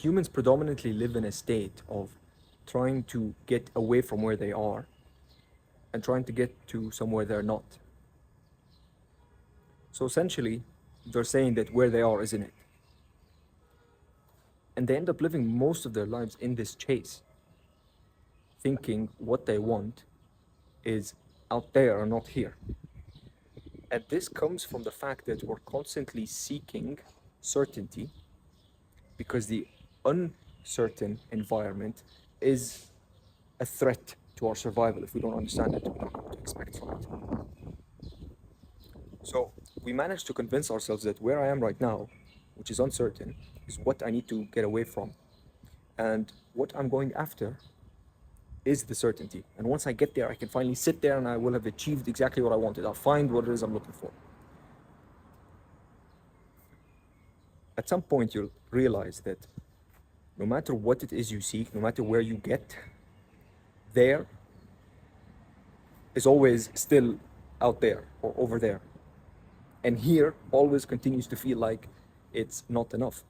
humans predominantly live in a state of trying to get away from where they are and trying to get to somewhere they're not. So essentially, they're saying that where they are isn't it. And they end up living most of their lives in this chase, thinking what they want is out there and not here. And this comes from the fact that we're constantly seeking certainty because the uncertain environment is a threat to our survival. If we don't understand it, we don't know what to expect from it. So we manage to convince ourselves that where I am right now, which is uncertain, is what I need to get away from. And what I'm going after is the certainty. And once I get there, I can finally sit there and I will have achieved exactly what I wanted. I'll find what it is I'm looking for. At some point, you'll realize that no matter what it is you seek, no matter where you get, there is always still out there or over there. And here always continues to feel like it's not enough.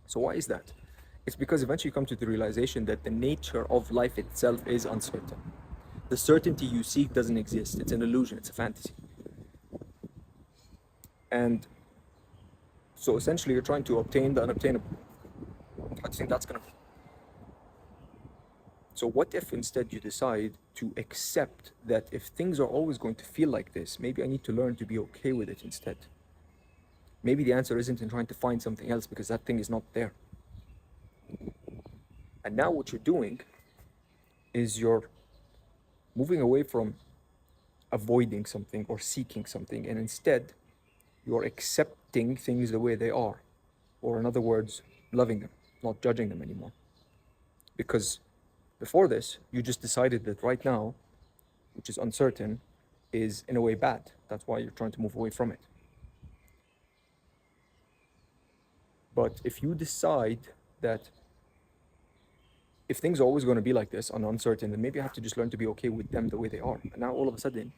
So why is that? It's because eventually you come to the realization that the nature of life itself is uncertain. The certainty you seek doesn't exist. It's an illusion, it's a fantasy. And so essentially you're trying to obtain the unobtainable. I think that's gonna... So what if instead you decide to accept that if things are always going to feel like this, maybe I need to learn to be okay with it instead. Maybe the answer isn't in trying to find something else because that thing is not there. And now what you're doing is you're moving away from avoiding something or seeking something, and instead you're accepting things the way they are. Or in other words, loving them, not judging them anymore. Because before this, you just decided that right now, which is uncertain, is in a way bad. That's why you're trying to move away from it. But if you decide that if things are always going to be like this and uncertain, then maybe I have to just learn to be okay with them the way they are. And now all of a sudden,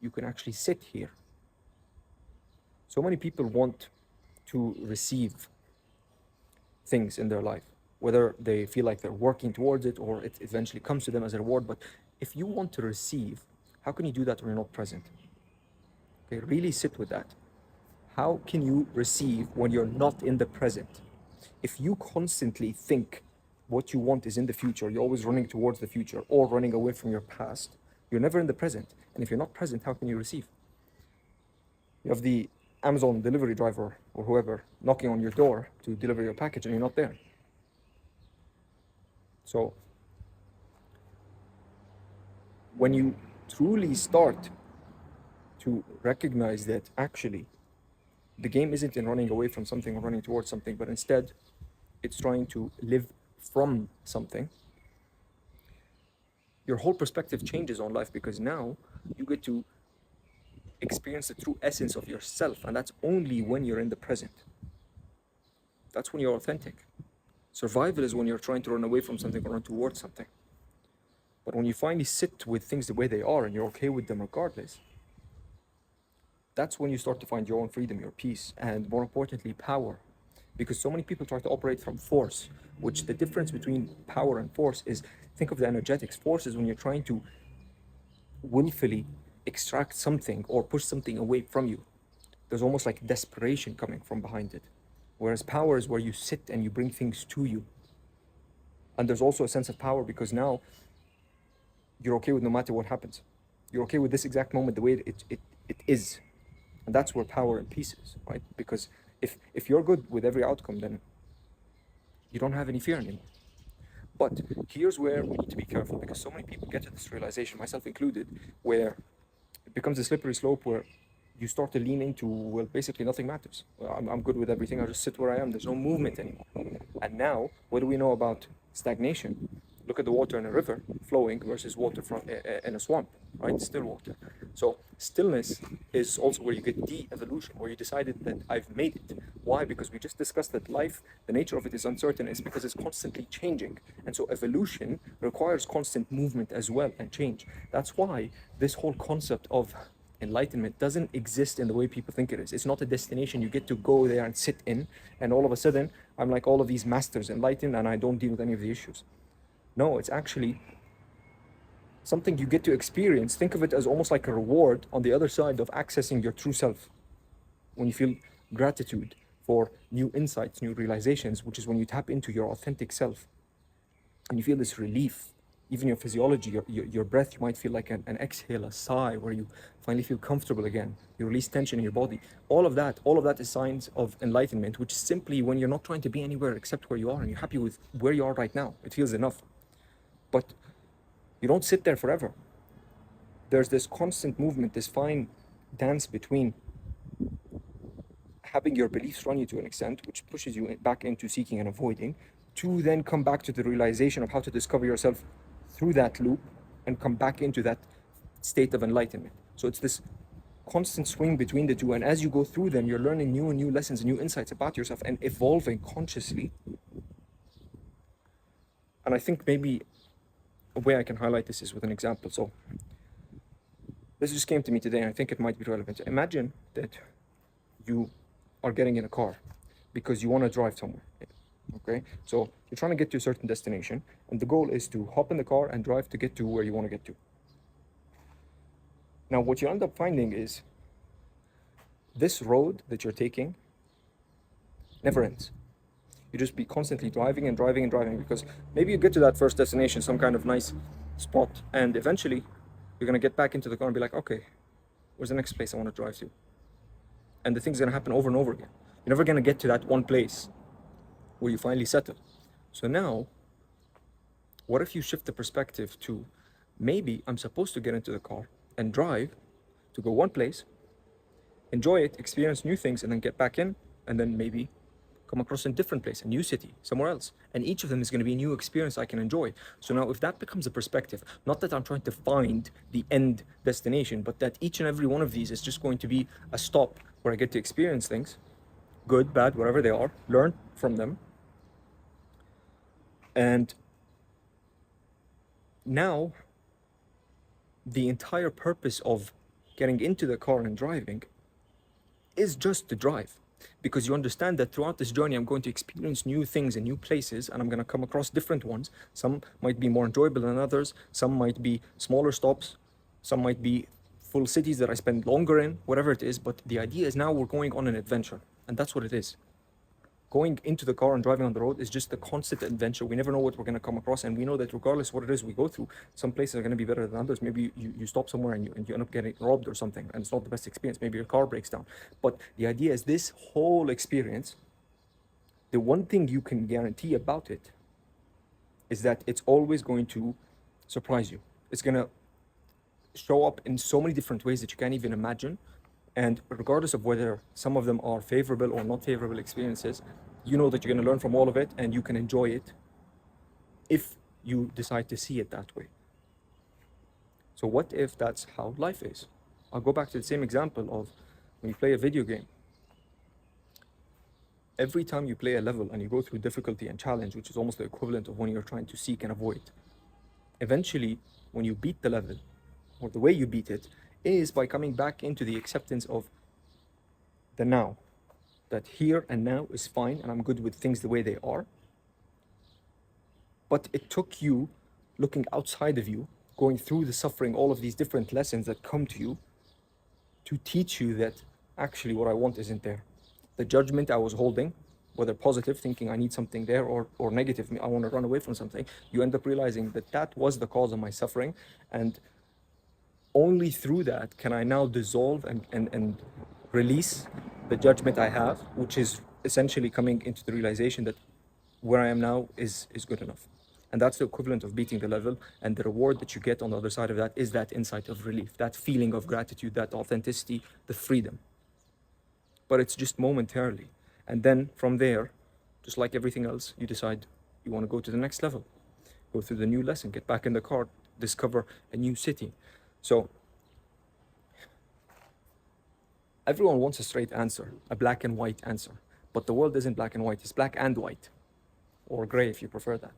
you can actually sit here. So many people want to receive things in their life, whether they feel like they're working towards it or it eventually comes to them as a reward. But if you want to receive, how can you do that when you're not present? Okay, really sit with that. How can you receive when you're not in the present? If you constantly think what you want is in the future, you're always running towards the future or running away from your past, you're never in the present. And if you're not present, how can you receive? You have the Amazon delivery driver or whoever knocking on your door to deliver your package and you're not there. So when you truly start to recognize that actually the game isn't in running away from something or running towards something, but instead it's trying to live from something, your whole perspective changes on life, because now you get to experience the true essence of yourself, and that's only when you're in the present. That's when you're authentic. Survival is when you're trying to run away from something or run towards something. But when you finally sit with things the way they are and you're okay with them regardless, that's when you start to find your own freedom, your peace, and more importantly, power. Because so many people try to operate from force, which the difference between power and force is, think of the energetics. Force is when you're trying to willfully extract something or push something away from you. There's almost like desperation coming from behind it. Whereas power is where you sit and you bring things to you. And there's also a sense of power because now you're okay with no matter what happens. You're okay with this exact moment the way it is. And that's where power and peace is, right? Because if you're good with every outcome, then you don't have any fear anymore. But here's where we need to be careful, because so many people get to this realization, myself included, where it becomes a slippery slope where you start to lean into, well, basically nothing matters. Well, I'm good with everything. I just sit where I am. There's no movement anymore. And now, what do we know about stagnation? Look at the water in a river flowing versus water from in a swamp, right? Still water. So stillness is also where you get de-evolution, where you decided that I've made it. Why? Because we just discussed that life, the nature of it is uncertain. It's because it's constantly changing. And so evolution requires constant movement as well and change. That's why this whole concept of Enlightenment doesn't exist in the way people think it is. It's not a destination you get to go there and sit in, and all of a sudden, I'm like all of these masters enlightened and I don't deal with any of the issues. No, it's actually something you get to experience. Think of it as almost like a reward on the other side of accessing your true self. When you feel gratitude for new insights, new realizations, which is when you tap into your authentic self and you feel this relief. Even your physiology, your breath, you might feel like an exhale, a sigh, where you finally feel comfortable again. You release tension in your body. All of that is signs of enlightenment, which is simply when you're not trying to be anywhere except where you are and you're happy with where you are right now. It feels enough. But you don't sit there forever. There's this constant movement, this fine dance between having your beliefs run you to an extent, which pushes you back into seeking and avoiding, to then come back to the realization of how to discover yourself through that loop and come back into that state of enlightenment. So it's this constant swing between the two, and as you go through them, you're learning new and new lessons and new insights about yourself and evolving consciously. And I think maybe a way I can highlight this is with an example. So this just came to me today and I think it might be relevant. Imagine that you are getting in a car because you want to drive somewhere. Okay, so you're trying to get to a certain destination, and the goal is to hop in the car and drive to get to where you want to get to. Now, what you end up finding is this road that you're taking never ends. You just be constantly driving and driving and driving, because maybe you get to that first destination, some kind of nice spot, and eventually you're going to get back into the car and be like, okay, where's the next place I want to drive to? And the thing's going to happen over and over again. You're never going to get to that one place where you finally settle. So now, what if you shift the perspective to, maybe I'm supposed to get into the car and drive to go one place, enjoy it, experience new things, and then get back in, and then maybe come across a different place, a new city, somewhere else. And each of them is going to be a new experience I can enjoy. So now if that becomes a perspective, not that I'm trying to find the end destination, but that each and every one of these is just going to be a stop where I get to experience things, good, bad, whatever they are, learn from them. And now, the entire purpose of getting into the car and driving is just to drive, because you understand that throughout this journey, I'm going to experience new things and new places, and I'm going to come across different ones. Some might be more enjoyable than others. Some might be smaller stops. Some might be full cities that I spend longer in, whatever it is. But the idea is now we're going on an adventure, and that's what it is. Going into the car and driving on the road is just a constant adventure. We never know what we're going to come across, and we know that regardless what it is we go through, some places are going to be better than others. Maybe you stop somewhere and you end up getting robbed or something, and it's not the best experience. Maybe your car breaks down. But the idea is this whole experience, the one thing you can guarantee about it is that it's always going to surprise you. It's going to show up in so many different ways that you can't even imagine. And regardless of whether some of them are favorable or not favorable experiences, you know that you're going to learn from all of it and you can enjoy it if you decide to see it that way. So what if that's how life is? I'll go back to the same example of when you play a video game. Every time you play a level and you go through difficulty and challenge, which is almost the equivalent of when you're trying to seek and avoid, eventually when you beat the level, or the way you beat it, is by coming back into the acceptance of the now, that here and now is fine and I'm good with things the way they are. But it took you looking outside of you, going through the suffering, all of these different lessons that come to you, to teach you that actually what I want isn't there. The judgment I was holding, whether positive, thinking I need something there, or negative, I want to run away from something, you end up realizing that that was the cause of my suffering, and only through that can I now dissolve and release the judgment I have, which is essentially coming into the realization that where I am now is good enough. And that's the equivalent of beating the level, and the reward that you get on the other side of that is that insight of relief, that feeling of gratitude, that authenticity, the freedom. But it's just momentarily. And then from there, just like everything else, you decide you want to go to the next level, go through the new lesson, get back in the car, discover a new city. So everyone wants a straight answer, a black and white answer, but the world isn't black and white, it's black and white, or gray if you prefer that.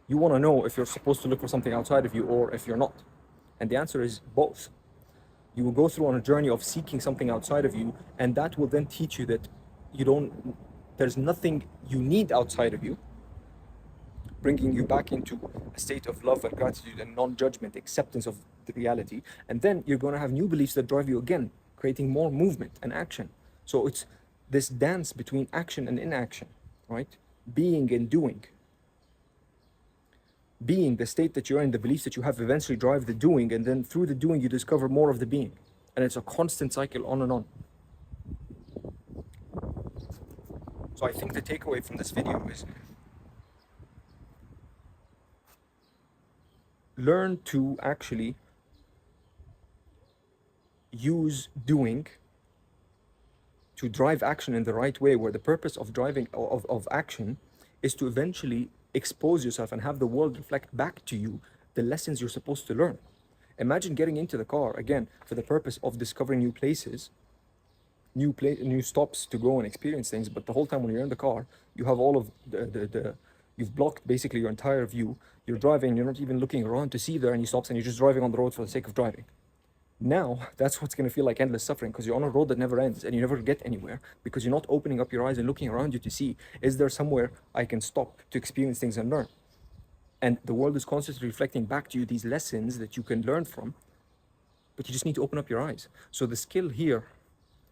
You want to know if you're supposed to look for something outside of you or if you're not. And the answer is both. You will go through on a journey of seeking something outside of you, and that will then teach you that there's nothing you need outside of you, bringing you back into a state of love and gratitude and non-judgment, acceptance of the reality. And then you're going to have new beliefs that drive you again, creating more movement and action. So it's this dance between action and inaction, right? Being and doing. Being, the state that you're in, the beliefs that you have, eventually drive the doing, and then through the doing you discover more of the being. And it's a constant cycle on and on. So I think the takeaway from this video is learn to actually use doing to drive action in the right way, where the purpose of driving of action is to eventually expose yourself and have the world reflect back to you the lessons you're supposed to learn. Imagine getting into the car again for the purpose of discovering new places, new stops to go and experience things, but the whole time when you're in the car, you have all of you've blocked basically your entire view. You're driving, you're not even looking around to see if there are any stops, and you're just driving on the road for the sake of driving. Now, that's what's going to feel like endless suffering, because you're on a road that never ends and you never get anywhere, because you're not opening up your eyes and looking around you to see, is there somewhere I can stop to experience things and learn? And the world is constantly reflecting back to you these lessons that you can learn from, but you just need to open up your eyes. So the skill here,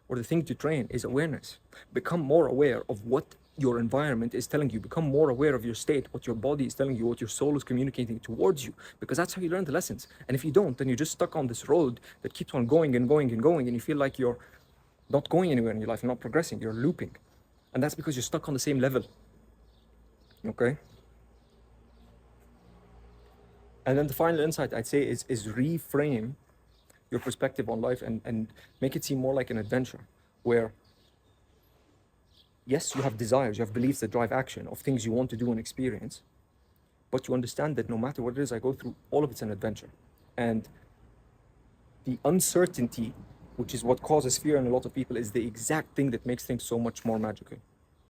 or the thing to train, is awareness. Become more aware of what your environment is telling you. Become more aware of your state, what your body is telling you, what your soul is communicating towards you, because that's how you learn the lessons. And if you don't, then you're just stuck on this road that keeps on going and going and going, and you feel like you're not going anywhere in your life, you're not progressing, you're looping. And that's because you're stuck on the same level. Okay? And then the final insight I'd say is reframe your perspective on life and make it seem more like an adventure, where yes, you have desires, you have beliefs that drive action of things you want to do and experience, but you understand that no matter what it is I go through, all of it's an adventure. And the uncertainty, which is what causes fear in a lot of people, is the exact thing that makes things so much more magical.